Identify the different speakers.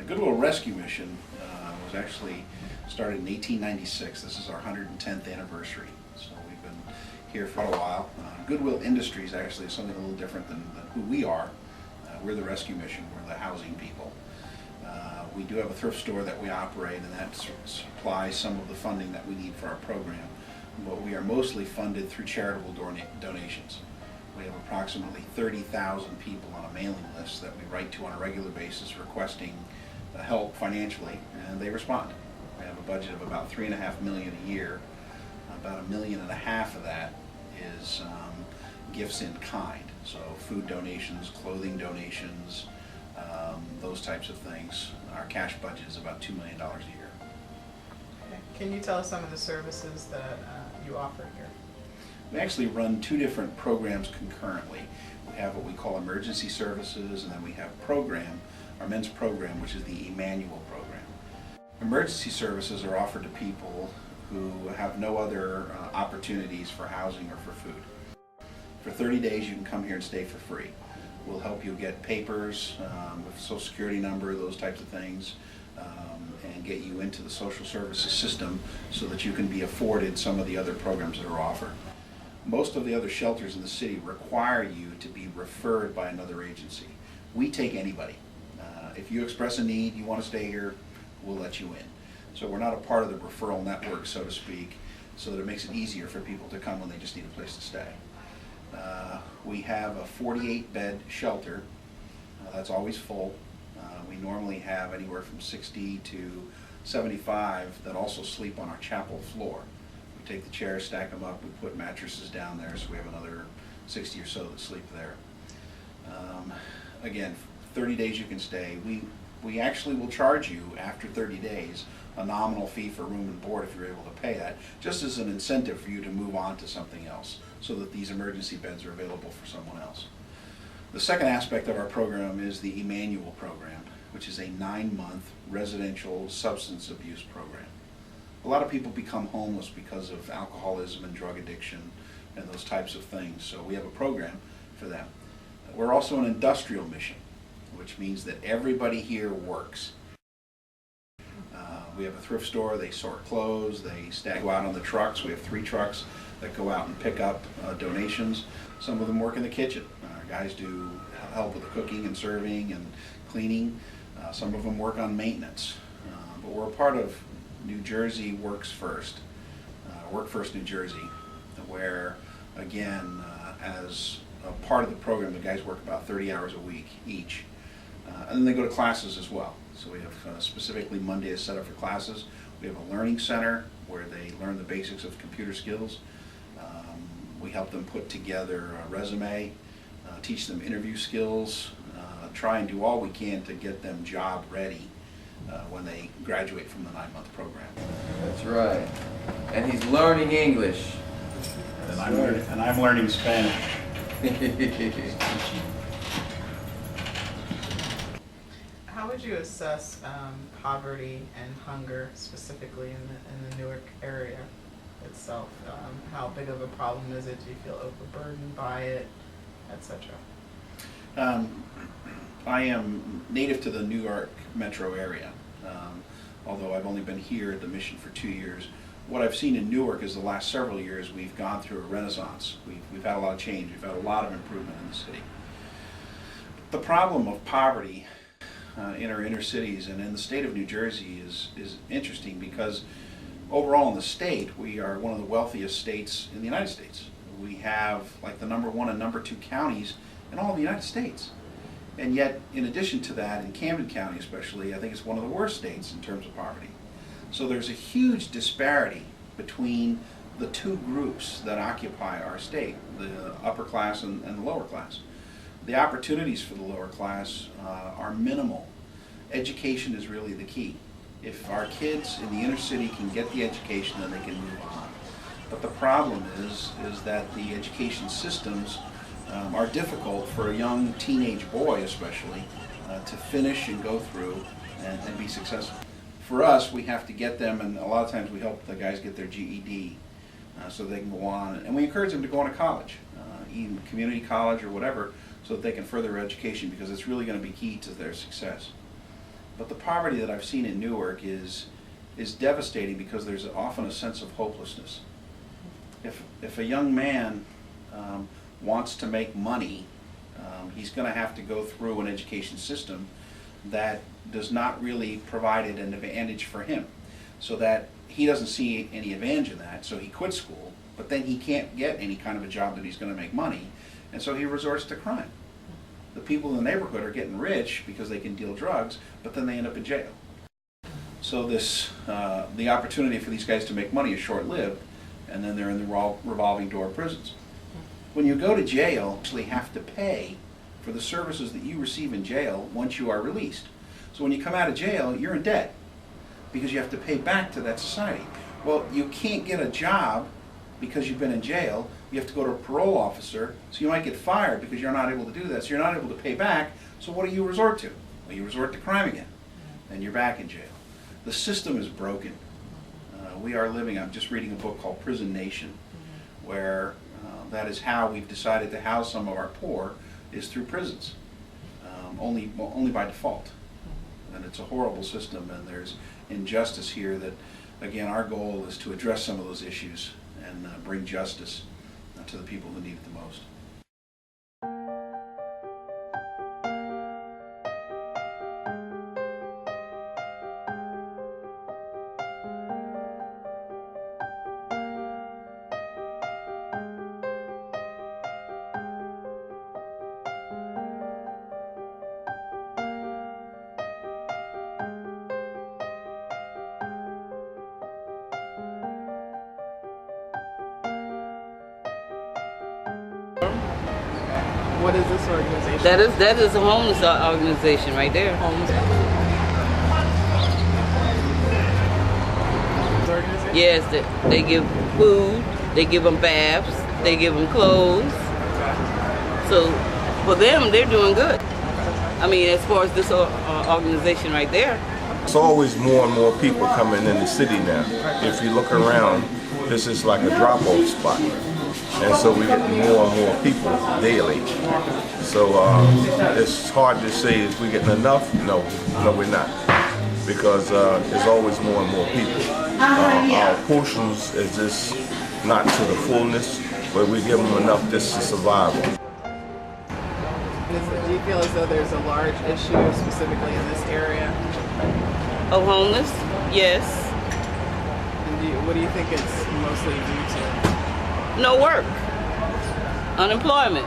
Speaker 1: The Goodwill Rescue Mission was actually started in 1896. This is our 110th anniversary, so we've been here for a while. Goodwill Industries actually is something a little different than who we are. We're the rescue mission, we're the housing people. We do have a thrift store that we operate, and that supplies some of the funding that we need for our program, but we are mostly funded through charitable donations. We have approximately 30,000 people on a mailing list that we write to on a regular basis requesting help financially, and they respond. We have a budget of about $3.5 million a year. About $1.5 million of that is gifts in kind, so food donations, clothing donations, those types of things. Our cash budget is about $2 million a year.
Speaker 2: Okay. Can you tell us some of the services that you offer here?
Speaker 1: We actually run two different programs concurrently. We have what we call emergency services, and then we have our men's program, which is the Emmanuel program. Emergency services are offered to people who have no other opportunities for housing or for food. For 30 days you can come here and stay for free. We'll help you get papers, Social Security number, those types of things, and get you into the social services system so that you can be afforded some of the other programs that are offered. Most of the other shelters in the city require you to be referred by another agency. We take anybody. If you express a need, you want to stay here, we'll let you in. So we're not a part of the referral network, so to speak, so that it makes it easier for people to come when they just need a place to stay. We have a 48-bed shelter that's always full. We normally have anywhere from 60 to 75 that also sleep on our chapel floor. We take the chairs, stack them up, we put mattresses down there, so we have another 60 or so that sleep there. Again, 30 days you can stay. We actually will charge you after 30 days a nominal fee for room and board if you're able to pay that, just as an incentive for you to move on to something else so that these emergency beds are available for someone else. The second aspect of our program is the Emmanuel program, which is a 9-month residential substance abuse program. A lot of people become homeless because of alcoholism and drug addiction and those types of things, so we have a program for them. We're also an industrial mission, which means that everybody here works. We have a thrift store, they sort clothes, they go out on the trucks. We have 3 trucks that go out and pick up donations. Some of them work in the kitchen. Guys do help with the cooking and serving and cleaning. Some of them work on maintenance. But we're a part of New Jersey Works First, Work First New Jersey, where, again, as a part of the program, the guys work about 30 hours a week each. And then they go to classes as well. So we have specifically Monday is set up for classes. We have a learning center where they learn the basics of computer skills. We help them put together a resume, teach them interview skills, try and do all we can to get them job ready when they graduate from the 9-month program.
Speaker 3: That's right. And he's learning English.
Speaker 4: And I'm learning Spanish.
Speaker 2: How would you assess poverty and hunger specifically in the Newark area itself? How big of a problem is it? Do you feel overburdened by it, etc.?
Speaker 1: I am native to the New York metro area, although I've only been here at the mission for 2 years. What I've seen in Newark is the last several years we've gone through a renaissance. We've had a lot of change. We've had a lot of improvement in the city. The problem of poverty in our inner cities and in the state of New Jersey is interesting because overall in the state we are one of the wealthiest states in the United States. We have like the #1 and #2 counties in all of the United States. And yet, in addition to that, in Camden County especially, I think it's one of the worst states in terms of poverty. So there's a huge disparity between the two groups that occupy our state, the upper class and the lower class. The opportunities for the lower class are minimal. Education is really the key. If our kids in the inner city can get the education, then they can move on. But the problem is that the education systems are difficult for a young teenage boy especially to finish and go through and be successful. For us, we have to get them, and a lot of times we help the guys get their GED so they can go on, and we encourage them to go on to college, even community college or whatever, so that they can further their education, because it's really going to be key to their success. But the poverty that I've seen in Newark is devastating because there's often a sense of hopelessness. If a young man wants to make money, he's going to have to go through an education system that does not really provide an advantage for him, so that he doesn't see any advantage in that, so he quits school, but then he can't get any kind of a job that he's going to make money, and so he resorts to crime. The people in the neighborhood are getting rich because they can deal drugs, but then they end up in jail. So the opportunity for these guys to make money is short-lived, and then they're in the revolving door prisons. When you go to jail, you actually have to pay for the services that you receive in jail once you are released. So when you come out of jail, you're in debt because you have to pay back to that society. Well, you can't get a job because you've been in jail. You have to go to a parole officer, so you might get fired because you're not able to do that, so you're not able to pay back. So what do you resort to? Well, you resort to crime again, and you're back in jail. The system is broken. We are living, I'm just reading a book called Prison Nation, where that is how we've decided to house some of our poor, is through prisons, only by default. And it's a horrible system, and there's injustice here that, again, our goal is to address some of those issues and bring justice to the people who need it the most.
Speaker 2: What is this organization?
Speaker 5: That is a homeless organization right there.
Speaker 2: Homes. Organization?
Speaker 5: Yes, they give food, they give them baths, they give them clothes. So for them, they're doing good. I mean, as far as this organization right there.
Speaker 6: It's always more and more people coming in the city now. If you look around, this is like a drop-off spot. And so we get more and more people daily. So it's hard to say if we're getting enough. No, we're not. Because there's always more and more people. Our portions is just not to the fullness, but we give them enough just to survive.
Speaker 2: Do you feel as though there's a large issue specifically in this area?
Speaker 5: Of homeless? Yes.
Speaker 2: And what do you think it's mostly due to?
Speaker 5: No work. Unemployment.